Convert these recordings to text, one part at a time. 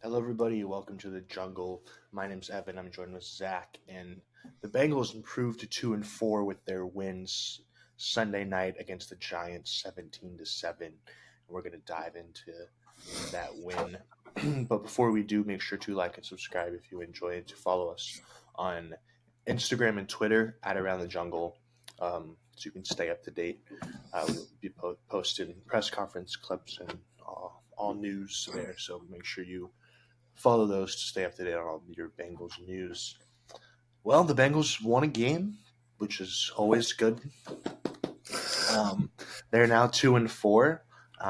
Hello, everybody. Welcome to the jungle. My name's Evan. I'm joined with Zach, and the Bengals improved to 2-4 with their wins Sunday night against the Giants, 17-7. We're going to dive into that win. But before we do, make sure to like and subscribe if you enjoy it. To follow us on Instagram and Twitter at Around the Jungle, so you can stay up to date. We'll be posting press conference clips and all news there. So make sure you follow those to stay up to date on all your Bengals news. Well, the Bengals won a game, which is always good. They're now 2-4.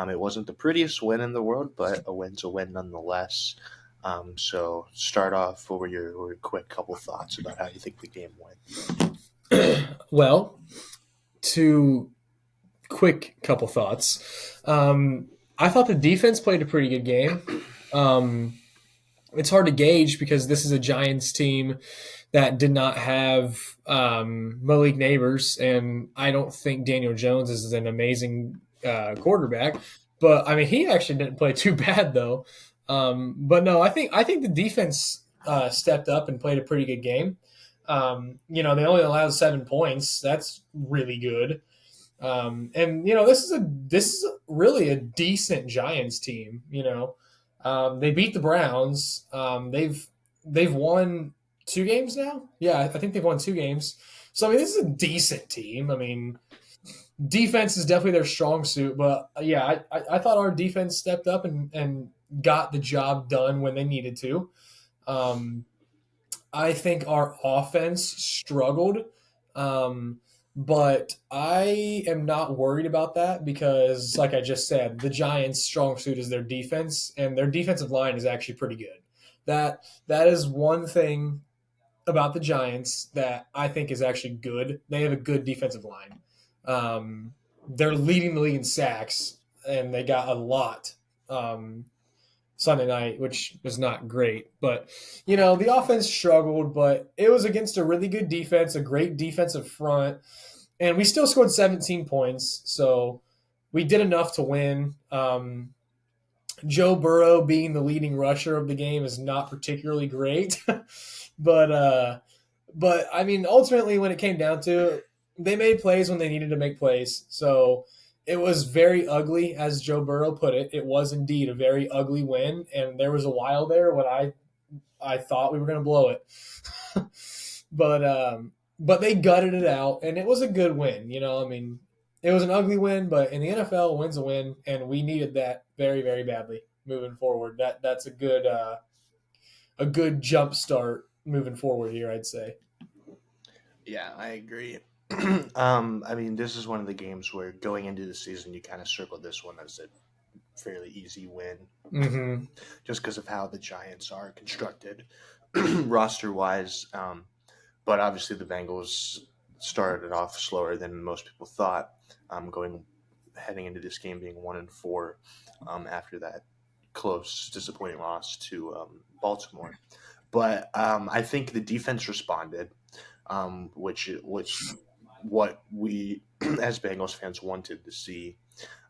It wasn't the prettiest win in the world, but a win's a win nonetheless. So start off. What were your quick couple thoughts about how you think the game went? Well, two quick couple thoughts. I thought the defense played a pretty good game. It's hard to gauge because this is a Giants team that did not have Malik Neighbors, and I don't think Daniel Jones is an amazing quarterback. But I mean, he actually didn't play too bad though. But no, I think the defense stepped up and played a pretty good game. They only allowed 7 points. That's really good. This is really a decent Giants team. They beat the Browns. They've won 2 games now. Yeah, I think they've won 2 games. So I mean, this is a decent team. I mean, defense is definitely their strong suit. But yeah, I thought our defense stepped up and got the job done when they needed to. I think our offense struggled. But I am not worried about that because, like I just said, the Giants' strong suit is their defense, and their defensive line is actually pretty good. That is one thing about the Giants that I think is actually good. They have a good defensive line. They're leading the league in sacks, and they got a lot Sunday night, which was not great. But, the offense struggled, but it was against a really good defense, a great defensive front. And we still scored 17 points, so we did enough to win. Joe Burrow being the leading rusher of the game is not particularly great. but I mean, ultimately, when it came down to it, they made plays when they needed to make plays. So it was very ugly, as Joe Burrow put it. It was indeed a very ugly win, and there was a while there when I thought we were going to blow it. But they gutted it out, and it was a good win. I mean, it was an ugly win, but in the NFL, a win's a win, and we needed that very, very badly moving forward. That's a good jump start moving forward here, I'd say. Yeah, I agree. I mean, this is one of the games where going into the season, you kind of circled this one as a fairly easy win, just because of how the Giants are constructed roster-wise. But obviously, the Bengals started off slower than most people thought, heading into this game being 1-4 after that close, disappointing loss to Baltimore. But I think the defense responded, which what we as Bengals fans wanted to see.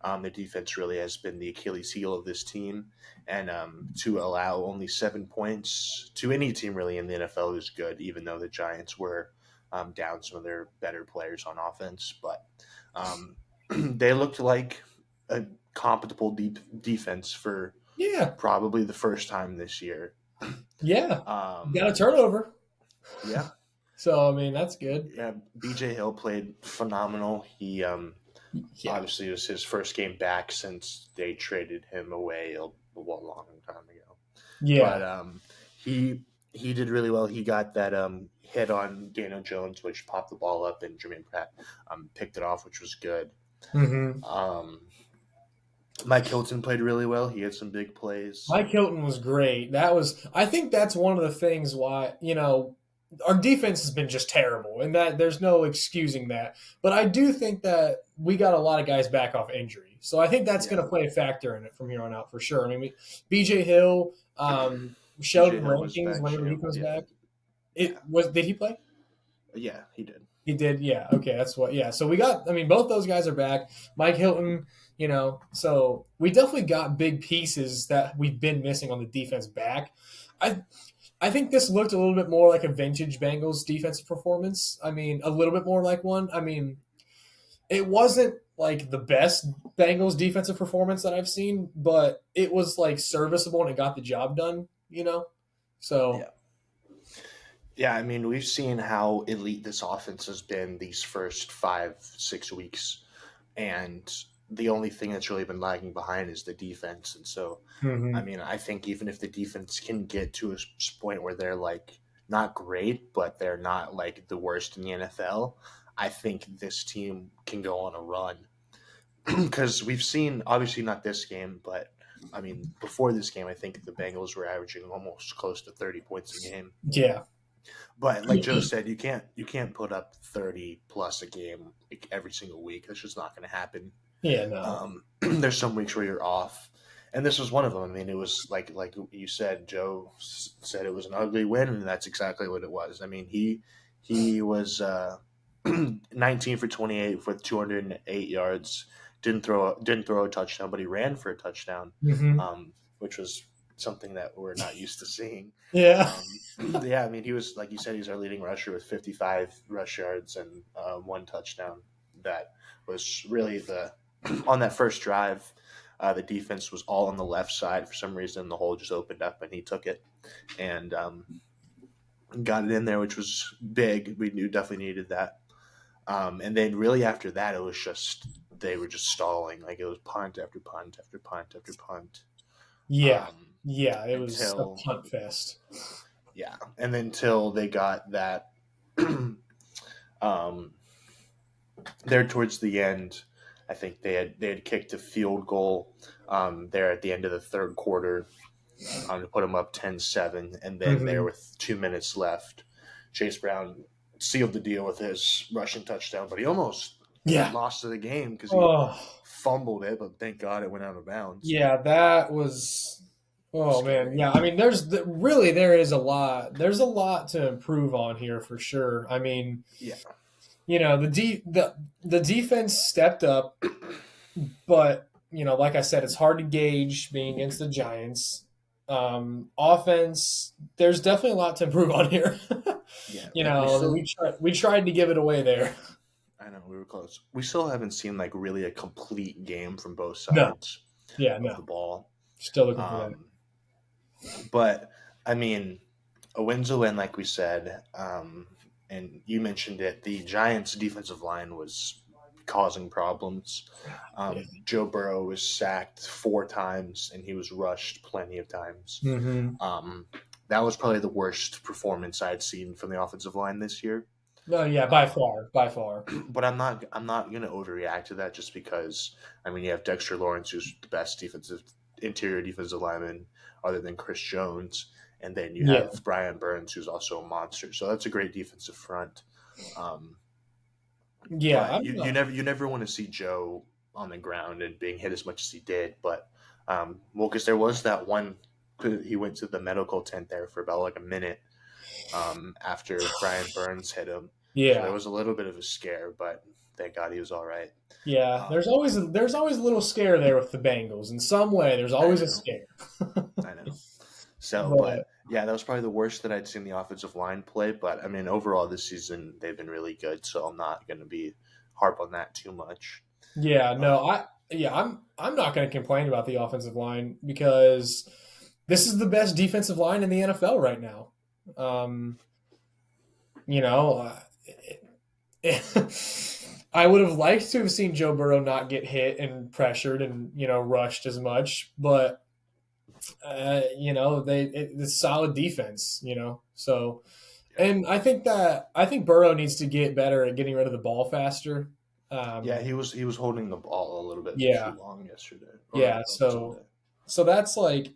The defense really has been the Achilles heel of this team, and to allow only 7 points to any team really in the NFL is good, even though the Giants were down some of their better players on offense. But they looked like a compatible defense for probably the first time this year. Yeah, got a turnover. Yeah. So, I mean, that's good. Yeah, B.J. Hill played phenomenal. He obviously it was his first game back since they traded him away a long time ago. Yeah. But he did really well. He got that hit on Daniel Jones, which popped the ball up, and Jermaine Pratt picked it off, which was good. Mike Hilton played really well. He had some big plays. Mike Hilton was great. I think that's one of the things why, our defense has been just terrible, and that there's no excusing that. But I do think that we got a lot of guys back off injury, so I think that's going to play a factor in it from here on out for sure. I mean, B.J. Hill, Sheldon Rankings, whenever he comes back, did he play? Yeah, he did. He did. Yeah. Okay, that's what. Yeah. So we got. I mean, both those guys are back. Mike Hilton So we definitely got big pieces that we've been missing on the defense back. I I think this looked a little bit more like a vintage Bengals defensive performance. I mean, a little bit more like one. I mean, it wasn't like the best Bengals defensive performance that I've seen, but it was like serviceable and it got the job done. So Yeah. Yeah, I mean, we've seen how elite this offense has been these first 5, 6 weeks, and the only thing that's really been lagging behind is the defense. And so, I mhm. mean, I think even if the defense can get to a point where they're like not great, but they're not like the worst in the NFL, I think this team can go on a run. Because we've seen, obviously not this game, but I mean, before this game, I think the Bengals were averaging almost close to 30 points a game. Yeah. But like Joe said, you can't put up 30 plus a game like every single week. That's just not going to happen. Yeah, no. There's some weeks where you're off, and this was one of them. I mean, it was like you said, Joe said it was an ugly win, and that's exactly what it was. I mean, he was 19 for 28 with 208 yards. Didn't throw a touchdown, but he ran for a touchdown, Hmm. which was something that we're not used to seeing. Yeah. Um, yeah, I mean, he was like you said, he's our leading rusher with 55 rush yards and one touchdown. That was really the on that first drive. The defense was all on the left side for some reason. The hole just opened up and he took it and got it in there, which was big. We knew definitely needed that. And then really after that, it was just they were just stalling. Like it was punt after punt after punt after punt Yeah. um, Yeah. It was a until punt fest. yeah, and then until they got that um, there towards the end. I think they had kicked a field goal there at the end of the third quarter to put them up 10-7, and then there Hmm. with 2 minutes left, Chase Brown sealed the deal with his rushing touchdown, but he almost Yeah. lost to the game because he Oh, fumbled it, but thank God it went out of bounds. yeah. That was. Oh man, Scary. yeah. I mean, really there is a lot. There's a lot to improve on here for sure. I mean, Yeah. the defense stepped up, but like I said, it's hard to gauge being against the Giants. Offense, there's definitely a lot to improve on here. Yeah. Like we We still tried to give it away there. I know we were close. We still haven't seen like really a complete game from both No, sides yeah, of the no, ball. still looking for that. Um, but I mean, a win's a win, like we said. And you mentioned it. The Giants' defensive line was causing problems. Yeah. Joe Burrow was sacked 4 times, and he was rushed plenty of times. Hmm. Um, that was probably the worst performance I'd seen from the offensive line this year. No, yeah, by Um, far, by far. but I'm not gonna overreact to that just because I mean you have Dexter Lawrence who's the best defensive interior defensive lineman other than Chris Jones, and then you Yeah, have Brian Burns who's also a monster. So that's a great defensive front. Um, yeah. but you never want to see Joe on the ground and being hit as much as he did. But well, because there was that one he went to the medical tent there for about like a minute after Brian Burns hit him. So there Yeah, was a little bit of a scare, but thank God he was all right. yeah. There's Um, always a little scare there with the Bengals. In some way, there's I always a know, scare. I know. So, But but yeah, that was probably the worst that I'd seen the offensive line play. But I mean, overall this season they've been really good. So I'm not going to be harp on that too much. yeah, no, Um, I'm not going to complain about the offensive line because this is the best defensive line in the NFL right now. Um, you know, I would have liked to have seen Joe Burrow not get hit and pressured and rushed as much, but it's solid defense. So yeah, and I think Burrow needs to get better at getting rid of the ball faster. yeah, Um, he was holding the ball a little bit too yeah, long yesterday or yeah. Sunday. So that's like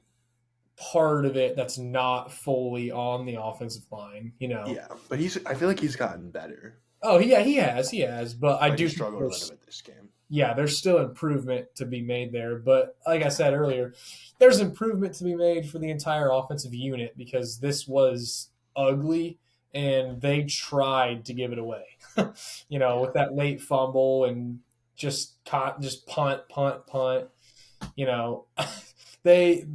part of it that's not fully on the offensive line. Yeah, but I feel like he's gotten better, Oh yeah, he has, but I but he do think struggled a little there's bit this game. yeah, there's still improvement to be made there. But like I said earlier, there's improvement to be made for the entire offensive unit because this was ugly and they tried to give it away. Yeah, With that late fumble and just punt, punt, punt. You know, they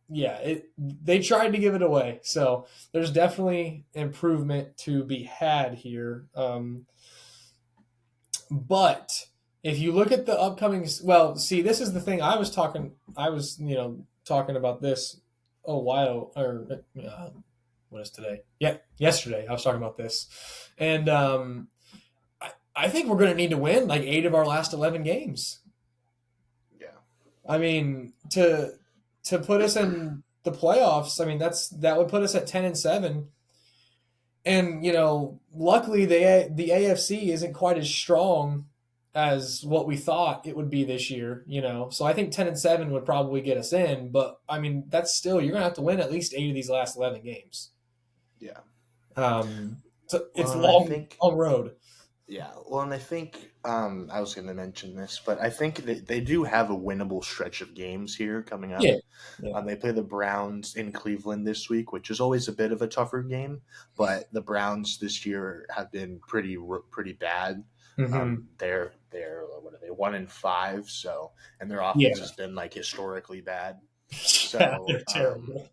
they tried to give it away. So there's definitely improvement to be had here. But if you look at the upcoming, well, see, this is the thing. I was talking about this a while, or what is today? Yeah, yesterday I was talking about this, and I think we're going to need to win like 8 of our last 11 games. Yeah. I mean, to put us in the playoffs, I mean that would put us at 10-7. And luckily the AFC isn't quite as strong as what we thought it would be this year. So I think 10-7 would probably get us in. But I mean, that's still you're gonna have to win at least 8 of these last 11 games. Yeah. So it's Well, and I think long road. Yeah, well, and I think I was going to mention this, but I think that they do have a winnable stretch of games here coming up. Yeah, yeah, They play the Browns in Cleveland this week, which is always a bit of a tougher game. But the Browns this year have been pretty bad. hmm They're what are they 1-5? So and their offense yeah, has been like historically bad. yeah. So They're terrible.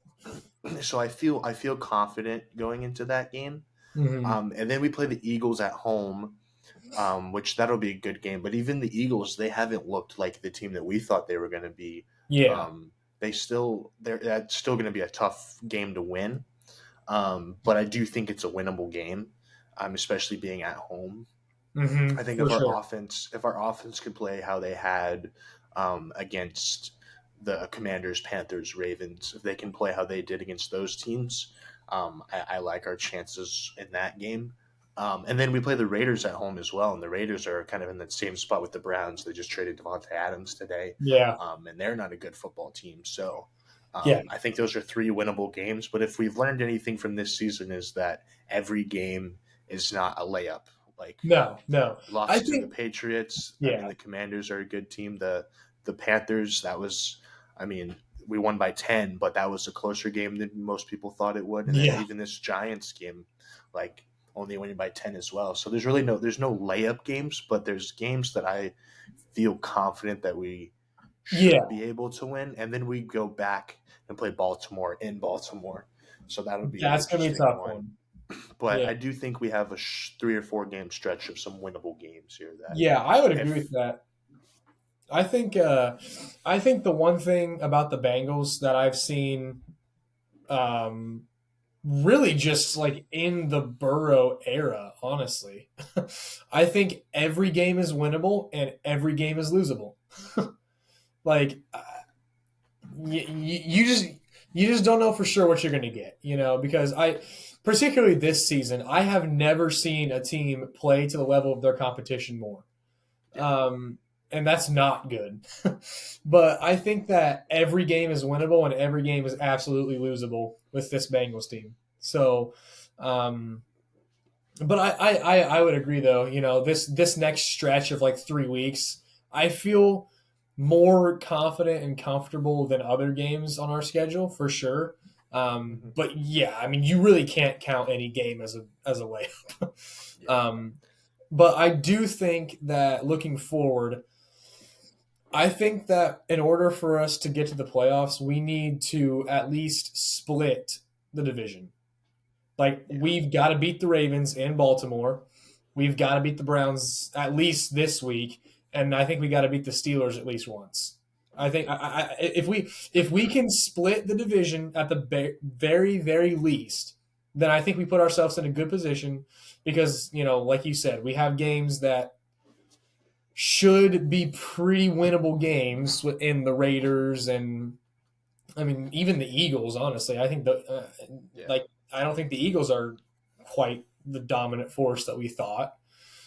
so I feel confident going into that game. hmm And then we play the Eagles at home, which that'll be a good game. But even the Eagles, they haven't looked like the team that we thought they were going to be. Yeah, Um, that's still going to be a tough game to win. But I do think it's a winnable game, especially being at home. I think for sure. if our offense could play how they had against the Commanders, Panthers, Ravens, if they can play how they did against those teams, I like our chances in that game. And then we play the Raiders at home as well, and the Raiders are kind of in that same spot with the Browns. They just traded Devontae Adams today, Yeah, and they're not a good football team. So yeah. I think those are 3 winnable games. But if we've learned anything from this season, is that every game is not a layup. Like No, no. I lost to the think Patriots. I mean, yeah, the Commanders are a good team. The Panthers, that was, I mean, we won by 10, but that was a closer game than most people thought it would. And then yeah, even this Giants game, like only winning by 10 as well. So there's no layup games, but there's games that I feel confident that we yeah. should be able to win. And then we go back and play Baltimore in Baltimore. So that'll be an That's gonna be a interesting tough one. one. But Yeah. I do think we have a 3 or 4 game stretch of some winnable games here that Yeah, I would agree if with that. I think the one thing about the Bengals that I've seen um, really just like in the Burrow era, honestly. I think every game is winnable and every game is losable. Like you just don't know for sure what you're going to get, because particularly this season, I have never seen a team play to the level of their competition more. yeah. Um, and that's not good. But I think that every game is winnable and every game is absolutely losable with this Bengals team. So, but I would agree though. This next stretch of like 3 weeks, I feel more confident and comfortable than other games on our schedule for sure. Mhm. But yeah, I mean, you really can't count any game as a layup. Yeah. But I do think that looking forward, I think that in order for us to get to the playoffs, we need to at least split the division. Like Yeah. we've got to beat the Ravens in Baltimore. We've got to beat the Browns at least this week, and I think we got to beat the Steelers at least once. I think if we can split the division at the very very least, then I think we put ourselves in a good position because like you said, we have games that should be pretty winnable games in the Raiders and I mean even the Eagles. Honestly, I think Yeah. like I don't think the Eagles are quite the dominant force that we thought.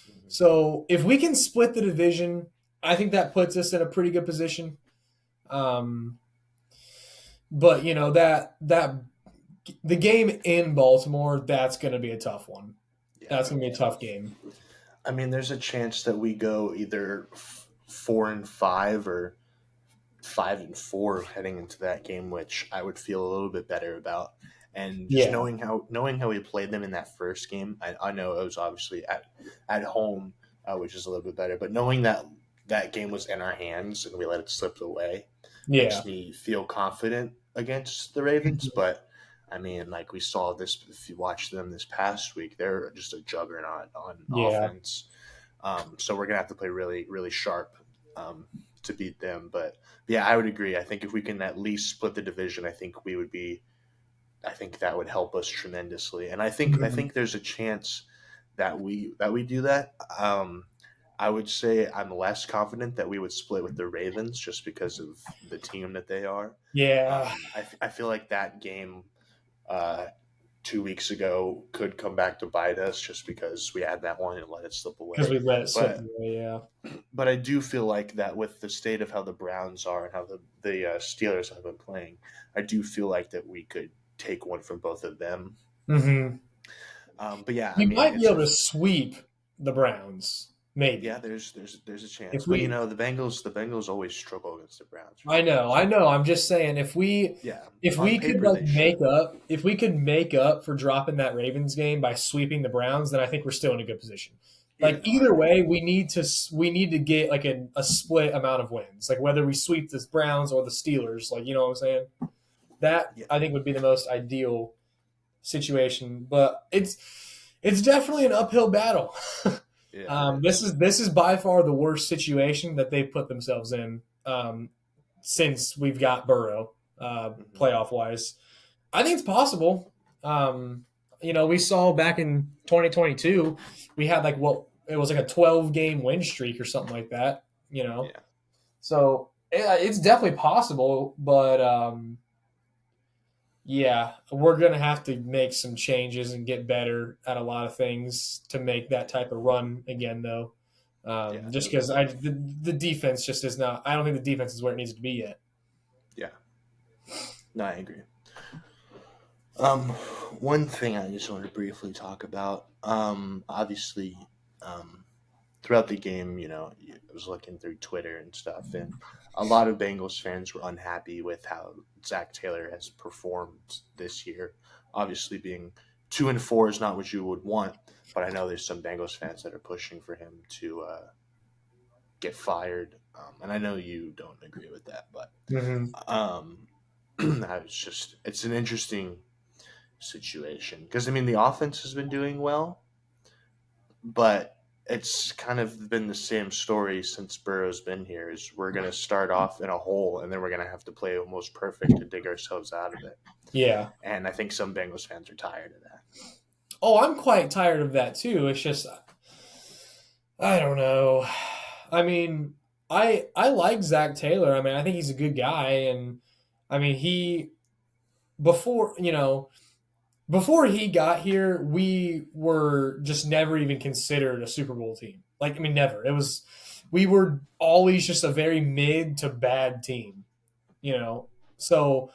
Mhm. So if we can split the division, I think that puts us in a pretty good position. But that the game in Baltimore, that's going to be a tough one. Yeah. That's going to be a tough game. I mean, there's a chance that we go either 4-5 or 5-4 heading into that game, which I would feel a little bit better about. And just Yeah, knowing how we played them in that first game, I know it was obviously at home, which is a little bit better. But knowing that that game was in our hands and we let it slip away Yeah. makes me feel confident against the Ravens. But I mean, like we saw this, if you watch them this past week, they're just a juggernaut on Yeah. offense. So we're gonna have to play really, really sharp um, to beat them. But yeah, I would agree. I think if we can at least split the division, I think we would be. I think that would help us tremendously. And I think there's a chance that we do that. I would say I'm less confident that we would split with the Ravens just because of the team that they are. Yeah. I feel like that game uh, 2 weeks ago could come back to bite us just because we had that one and let it slip Because away. we let it slip But away. Yeah. but I do feel like that with the state of how the Browns are and how the Steelers have been playing, I do feel like that we could take one from both of them. Mm-hmm. But yeah, I We mean might be it's able to a sweep the Browns, yeah. maybe. There's a chance, If but we, the Bengals always struggle against the Browns, I right? know, I So know. I'm just saying, if we, yeah, if on we could paper like they should. if we could make up for dropping that Ravens game by sweeping the Browns, then I think we're still in a good position. Yeah, Like no, I either agree. way, we need to get like a split amount of wins. Like whether we sweep the Browns or the Steelers, like you know what I'm saying. That Yeah, I think would be the most ideal situation, but it's definitely an uphill battle. yeah, it is. This is by far the worst situation that they've put themselves in since we've got Burrow Hmm. playoff wise. I think it's possible. We saw back in 2022, we had like what it was like a 12-game win streak or something like that. Yeah, So it's definitely possible, but yeah, we're gonna have to make some changes and get better at a lot of things to make that type of run again, though. yeah, Just no, because definitely. the defense just is not. I don't think the defense is where it needs to be yet. Yeah, no, I agree. One thing I just want to briefly talk about. Obviously, um, throughout the game, I was looking through Twitter and stuff, and a lot of Bengals fans were unhappy with how Zach Taylor has performed this year. Obviously, being 2-4 is not what you would want, but I know there's some Bengals fans that are pushing for him to get fired, and I know you don't agree with that, but Mm-hmm. um, it's an interesting situation because I mean the offense has been doing well, but it's kind of been the same story since Burrow's been here. Is we're gonna start off in a hole and then we're gonna have to play almost perfect to dig ourselves out of it. Yeah. And I think some Bengals fans are tired of that. Oh, I'm quite tired of that too. It's just I don't know. I mean, I like Zach Taylor. I mean, I think he's a good guy, and I mean he before before he got here, we were just never even considered a Super Bowl team. Like, I mean, never. We were always just a very mid to bad team, you know? So,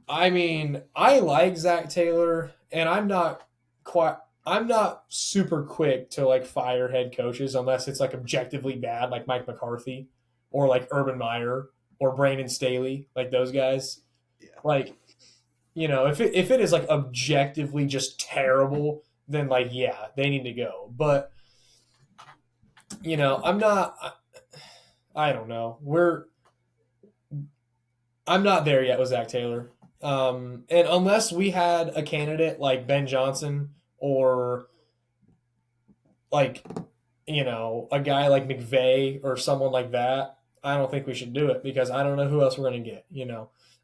I mean, I like Zach Taylor, and quite, I'm not super quick to like fire head coaches unless it's like objectively bad, like Mike McCarthy or like Urban Meyer or Brandon Staley, like those guys. Yeah, Like, if it is like objectively just terrible, then like yeah, they need to go. But I'm not. I don't know. I'm not there yet with Zach Taylor. And unless we had a candidate like Ben Johnson or like a guy like McVay or someone like that, I don't think we should do it because I don't know who else we're going to get.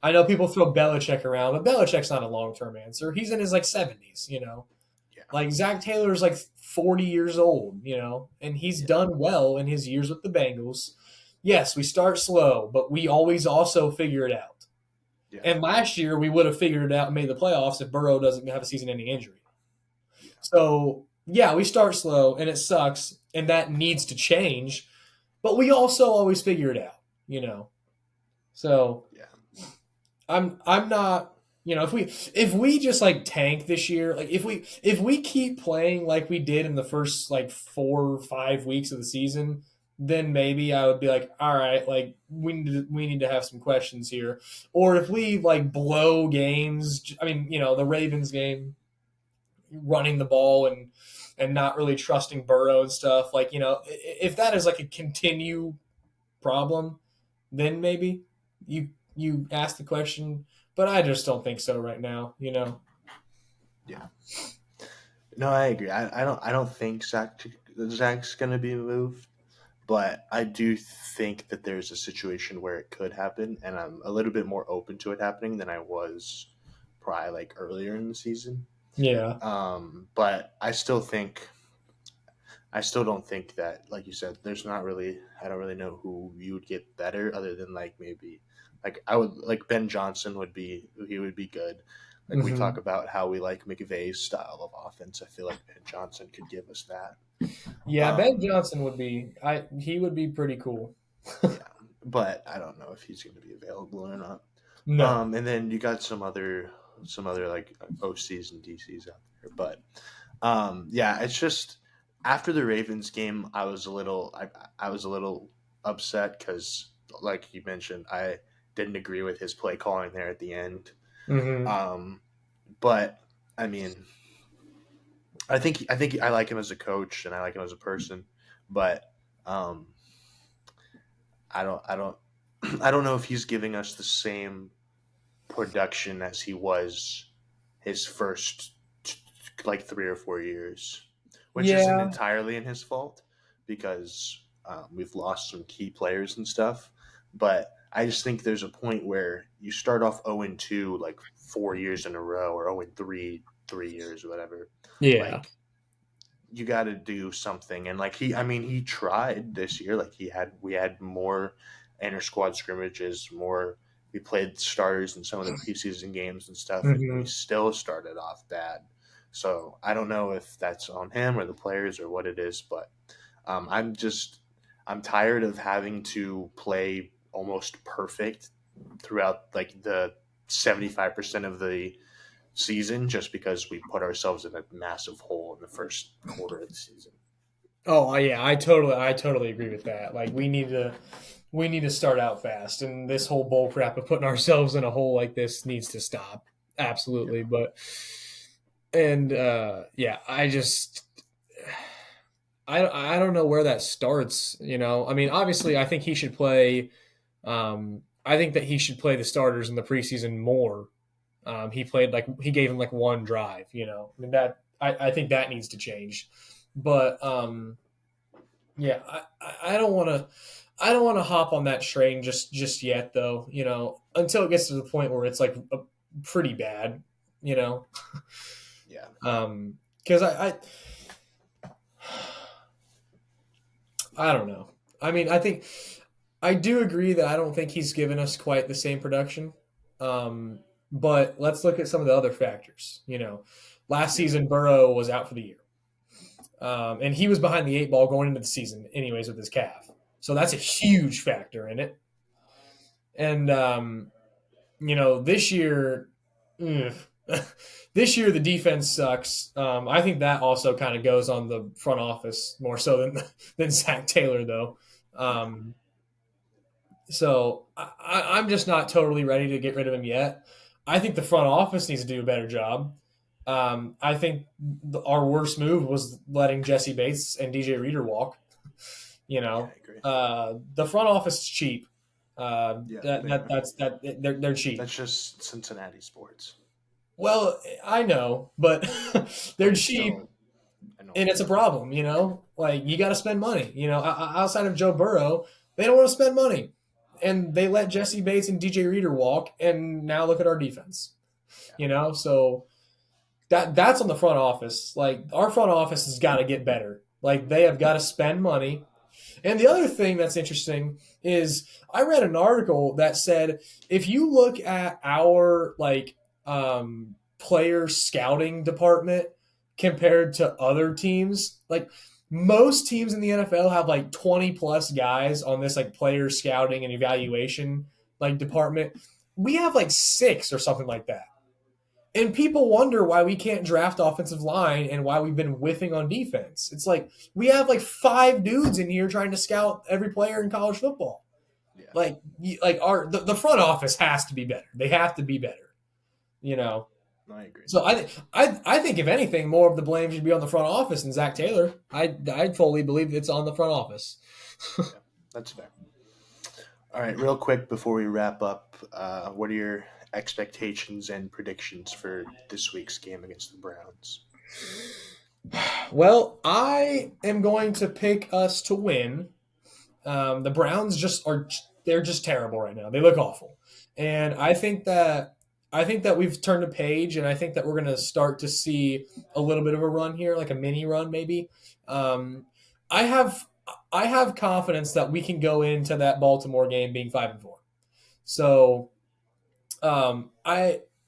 I know people throw Belichick around, but Belichick's not a long term answer. He's in his like 70s. yeah, Like Zach Taylor's like 40 years old, and he's yeah, done well in his years with the Bengals. Yes, we start slow, but we always also figure it out. yeah, And last year we would have figured it out and made the playoffs if Burrow doesn't have a season-ending injury. yeah, So yeah, we start slow and it sucks, and that needs to change. But we also always figure it out, you know. So yeah, I'm not if we just like tank this year, like if we keep playing like we did in the first like 4 or 5 weeks of the season, then maybe I would be like, all right, like we need to have some questions here. Or if we like blow games, I mean, the Ravens game, running the ball and not really trusting Burrow and stuff. Like, if that is like a continue problem, then maybe you ask the question. But I just don't think so right now. Yeah. No, I agree. I don't think Zach's gonna be moved, but I do think that there's a situation where it could happen, and I'm a little bit more open to it happening than I was probably like earlier in the season. Yeah. But I still don't think that, like you said, there's not really. I don't really know who you would get better other than like maybe like I would like Ben Johnson would be he would be good. Like we talk Hmm. about how we like McVay's style of offense. I feel like Ben Johnson could give us that. Yeah, Ben Um, Johnson would be. He would be pretty cool. yeah, but I don't know if he's going to be available or not. No. And then you got some other like OCs and DCs out there, but yeah, it's just after the Ravens game, I was a little upset because, like you mentioned, I didn't agree with his play calling there at the end. Hmm. Um, but I mean, I think I like him as a coach and I like him as a person, but um, I don't I don't know if he's giving us the same production as he was his first like 3 or 4 years, which isn't Yeah. entirely in his fault because we've lost some key players and stuff. But I just think there's a point where you start off 0-2 like 4 years in a row or 0-3 3 years or whatever. Yeah. Like you got to do something. And like he tried this year. Like we had more inter squad scrimmages, more. We played starters in some of the preseason games and stuff, and we Hmm. still started off bad. So I don't know if that's on him or the players or what it is, but I'm tired of having to play almost perfect throughout like the 75% of the season just because we put ourselves in a massive hole in the first quarter of the season. Oh yeah, I totally agree with that. Like we need to start out fast, and this whole bull crap of putting ourselves in a hole like this needs to stop. Yeah, Absolutely, but and yeah, I don't know where that starts. I mean, obviously, I think he should play. I think that he should play the starters in the preseason more. He gave him like one drive. I mean that I think that needs to change. But yeah, I don't want to. I don't want to hop on that train just yet, though. Until it gets to the point where it's like pretty bad. You know, yeah, because I don't know. I mean, I think I do agree that I don't think he's given us quite the same production. Um, but let's look at some of the other factors. Last yeah, season Burrow was out for the year, and he was behind the eight ball going into the season, anyways, with his calf. So that's a huge factor in it. And this year, ugh, this year the defense sucks. I think that also kind of goes on the front office more so than Zach Taylor, though. yeah, Um, So I'm just not totally ready to get rid of him yet. I think the front office needs to do a better job. I think our worst move was letting Jesse Bates and DJ Reader walk. You yeah. know, I agree. the front office is cheap. Yeah, That they that are. that's that they're cheap. That's just Cincinnati sports, Well, I know, but they're but it's cheap, still and annoying. it's a problem. Like you got to spend money. Outside of Joe Burrow, they don't want to spend money, and they let Jesse Bates and DJ Reader walk, and now look at our defense. Yeah, So that's on the front office. Like our front office has got to get better. Like they have got to spend money. And the other thing that's interesting is I read an article that said if you look at our player scouting department compared to other teams, like most teams in the NFL have like 20 plus guys on this like player scouting and evaluation like department. We have like 6 or something like that. And people wonder why we can't draft offensive line and why we've been whiffing on defense. It's like we have like 5 dudes in here trying to scout every player in college football. yeah, Like our the front office has to be better. They have to be better. You know. I agree. So I think if anything, more of the blame should be on the front office than Zach Taylor. I fully believe it's on the front office. Yeah, that's fair. All right, real quick before we wrap up, what are your expectations and predictions for this week's game against the Browns? Well, I am going to pick us to win. The Browns they're just terrible right now. They look awful, and I think that we've turned a page, and I think that we're going to start to see a little bit of a run here, like a mini run maybe. Um, I have I have confidence that we can go into that Baltimore game being 5-4. So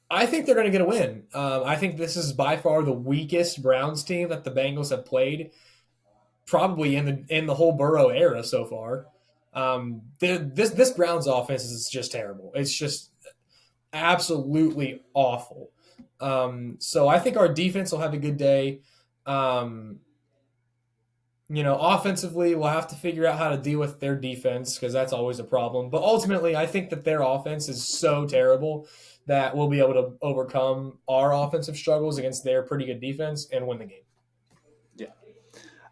I think they're going to get a win. I think this is by far the weakest Browns team that the Bengals have played, probably in the whole Burrow era so far. This Browns offense is just terrible. It's just absolutely awful. So I think our defense will have a good day. Um, offensively, we'll have to figure out how to deal with their defense because that's always a problem. But ultimately, I think that their offense is so terrible that we'll be able to overcome our offensive struggles against their pretty good defense and win the game. Yeah,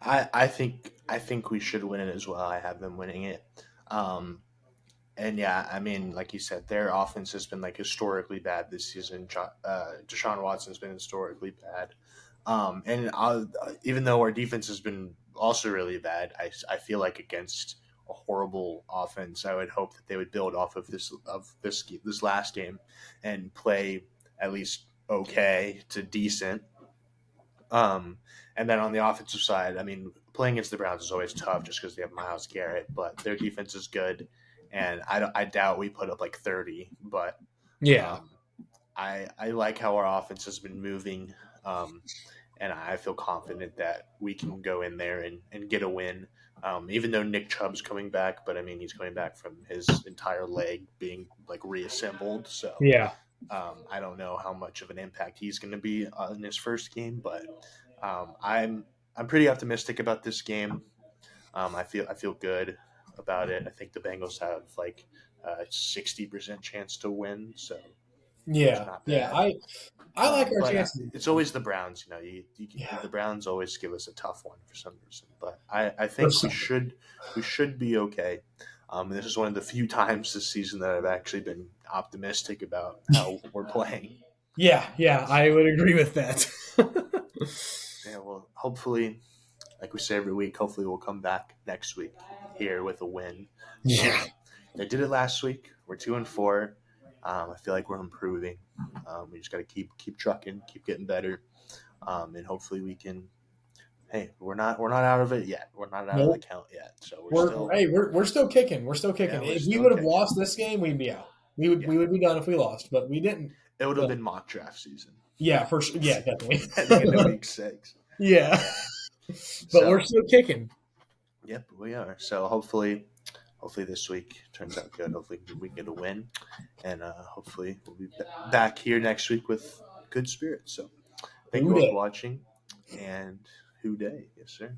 I think we should win it as well. I have them winning it. Um, and yeah, I mean, like you said, their offense has been like historically bad this season. Deshaun Watson's been historically bad. And even though our defense has been also really bad, I feel like against a horrible offense, I would hope that they would build off of this last game and play at least okay to decent. And then on the offensive side, I mean, playing against the Browns is always tough just because they have Miles Garrett, but their defense is good, and I doubt we put up like 30, but Yeah, um, I like how our offense has been moving. And I feel confident that we can go in there and get a win. Even though Nick Chubb's coming back, but I mean he's coming back from his entire leg being like reassembled, so yeah, I don't know how much of an impact he's going to be in his first game. But I'm pretty optimistic about this game. I feel good about it. I think the Bengals have like a 60% chance to win, so it's yeah, not yeah. bad. I like our But chances. it's always the Browns. Yeah, The Browns always give us a tough one for some reason. But I for think we some. should be okay. This is one of the few times this season that I've actually been optimistic about how we're playing. Yeah, yeah. I So would agree with that. yeah, well, hopefully, like we say every week, hopefully we'll come back next week here with a win. Yeah, They did it last week. We're 2-4. I feel like we're improving. We just got to keep trucking, keep getting better, and hopefully we can. Hey, we're not out of it yet. We're not out of the nope. count yet. So we're We're still hey, we're still kicking. We're still yeah, kicking. we're If we still would have kicking. lost this game, we'd be out. We would Yeah, we would be done if we lost, but we didn't. it would have So been mock draft season yeah, for sure. Yeah, definitely. at the end of week 6. Yeah, but we're So still kicking. yep, we are. So hopefully this week turns out good. Hopefully we get a win, and hopefully we'll be back here next week with good spirits. So thank Who you all for did? watching, and who day, yes sir.